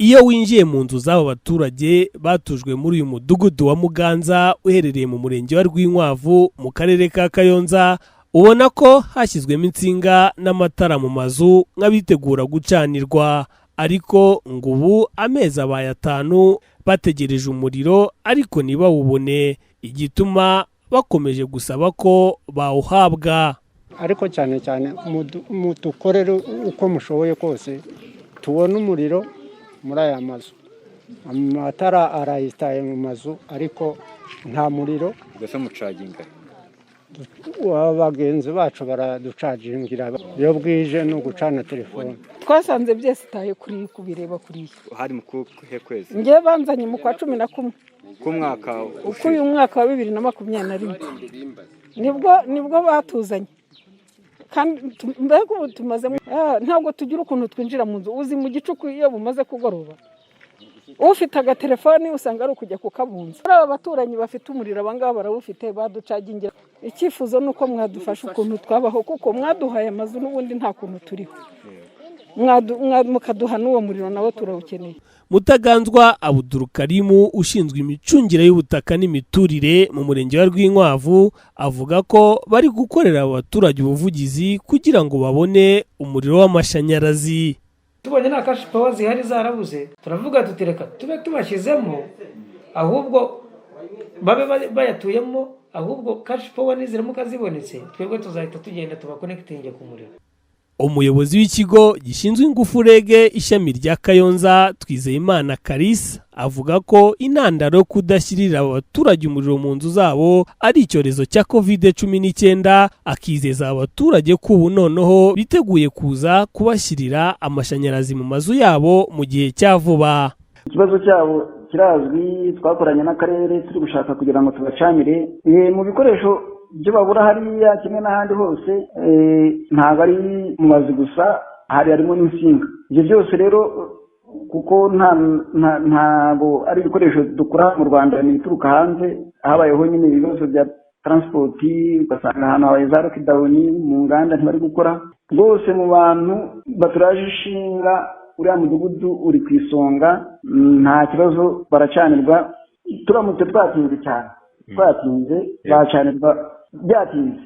Iyo winjiye mu nzu z'aba baturage batujwe muri uyu mudugudu wa Muganza uherereye mu murenge wa Rwinkwavu mu karere ka Kayonza, ubona ko hashyizwemo insinga n'amatara mu mazu nk'abitegura gucanirwa, ariko ngo ubu amezi abaye 5 bategereje umuriro ariko ntibawubone, igituma bakomeje gusaba ko bawuhabwa. Ariko cyane cyane mudukorere uko mushoboye kose tubona umuriro muri aya mazu. Amatara arayitaye mu mazu ariko nta muriro. Gusa mucaginga abagenzi bacu baraducagingira iyo bwije no gucana telefone. Twasanze byose taye kuri kubireba kuri hari mu kuhe kwezi ngiye banzanye mu kwa 11 ku mwaka uko uyu mwaka wa 2021 nibwo batuzanye kandi mbega ubu tumaze ntabwo tugira ukuntu twinjira mu nzu uzi mu gicuku iyo bumaze kugoroba ufite agatelefoni usanga ari ukujya kukabunza. Aba baturanyi bafite umuriro abangaba barawufite baducagingira. Icyifuzo nuko mwadufasha ukuntu twabaho kuko mwaduhaye amazu n'ubundi nta kuntu turiho, mukaduha n'uwo muriro nawo turawukeneye. Mutaganzwa Abdul Karimu ushinzwe imicungire y'ubutaka n'imiturire mu murenge wa Rwinkwavu avuga ko bari gukorera abaturage ubuvugizi kugira ngo babone umuriro w'amashanyarazi. Tubonye na cash power zihari zarabuze, turavuga tutireka tube tubashyizemo ahubwo babe bayatuyemo, ahubwo cash power niziramuka zibonetse twebwe tuzahita tugenda tubakonekitinge ku muriro. Umuyobozi w'ikigo gishinzwe ingufu REG ishami rya Kayonza Twizeyimana Kalisa avuga ko intandaro yo kudashyirira abaturage umuriro mu nzu zabo ari icyorezo cya COVID-19, akizeza abaturage ko ubu noneho biteguye kuza kubashyirira amashanyarazi mu mazu yabo mu gihe cya vuba. Ikibazo cyabo kirazwi, twakoranye n'akarere turi gushaka kugira ngo tubacanire mu bikoresho byo babura hariya kimwe n'ahandi hose, ntabwo ari mu mazu gusa, harimo n'insinga. Ibyo byose rero kuko ntabwo ari ibikoresho dukora mu Rwanda, ni bituruka hanze, habayeho nyine ibibazo bya transport, ugasanga ahantu habaye za lockdown, mu nganda ntibari gukora. Rwose mu bantu baturaje ishinga uriya mudugudu uri ku isonga, nta kibazo baracanirwa. Turamutse twatinze cyane twatinze bacanirwa byatinze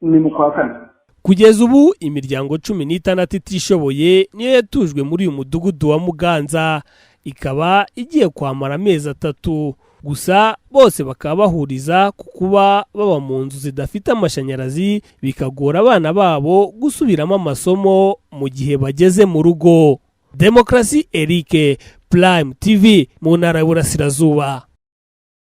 ni mu kwa 4. Kugeza ubu imiryango 16 itishoboye niyo yatujwe muri uyu mudugudu wa Muganza, ikaba igiye kwamara amezi 3 gusa, bose bakaba bahuriza ku kuba baba mu nzu zidafite amashanyarazi, bikagora abana babo gusubiramo amasomo mu gihe bageze mu rugo. Demokrasi Eric, Prime TV mu ntara y'Uburasirazuba.